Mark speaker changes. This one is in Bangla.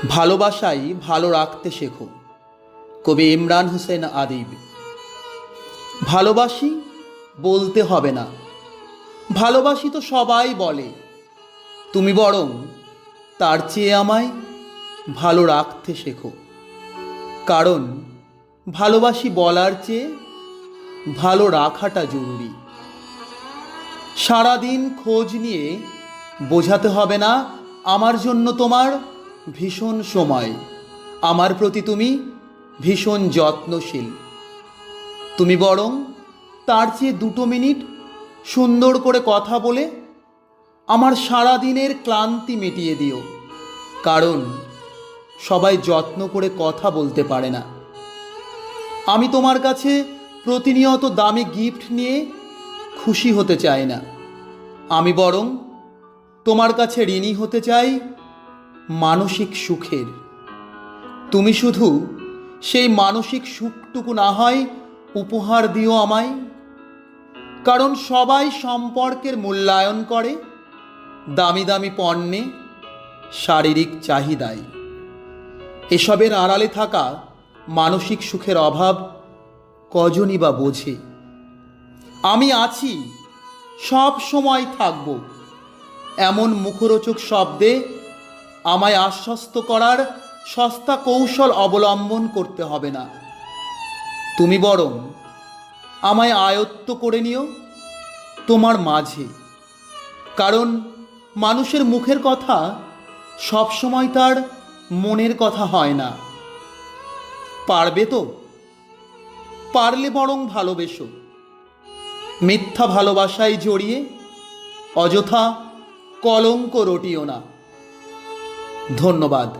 Speaker 1: ভালোবাসাই ভালো রাখতে শেখো। কবি ইমরান হোসেন আদিব। ভালোবাসি বলতে হবে না, ভালোবাসি তো সবাই বলে। তুমি বরং তার চেয়ে আমায় ভালো রাখতে শেখো। কারণ ভালোবাসি বলার চেয়ে ভালো রাখাটা জরুরি। সারাদিন খোঁজ নিয়ে বোঝাতে হবে না আমার জন্য তোমার ভীষণ সময়, আমার প্রতি তুমি ভীষণ যত্নশীল। তুমি বরং তার চেয়ে 2 মিনিট সুন্দর করে কথা বলে আমার সারাদিনের ক্লান্তি মিটিয়ে দিও। কারণ সবাই যত্ন করে কথা বলতে পারে না। আমি তোমার কাছে প্রতিনিয়ত দামি গিফট নিয়ে খুশি হতে চাই না, আমি বরং তোমার কাছে ঋণী হতে চাই মানসিক সুখের। তুমি শুধু সেই মানসিক সুখটুকু না হয় উপহার দিও আমায়। কারণ সবাই সম্পর্কের মূল্যায়ন করে দামি দামি পণ্যে, শারীরিক চাহিদায়। এসবের আড়ালে থাকা মানসিক সুখের অভাব কজনই বা বোঝে। আমি আছি, সব সময় থাকব, এমন মুখরোচক শব্দে আমায় আশ্বস্ত করার সস্তা কৌশল অবলম্বন করতে হবে না। তুমি বরং আমায় আয়ত্ত করে নিও তোমার মাঝে। কারণ মানুষের মুখের কথা সবসময় তার মনের কথা হয় না। পারবে তো? পারলে বরং ভালোবেসো। মিথ্যা ভালোবাসায় জড়িয়ে অযথা কলঙ্ক রটিও না। ধন্যবাদ।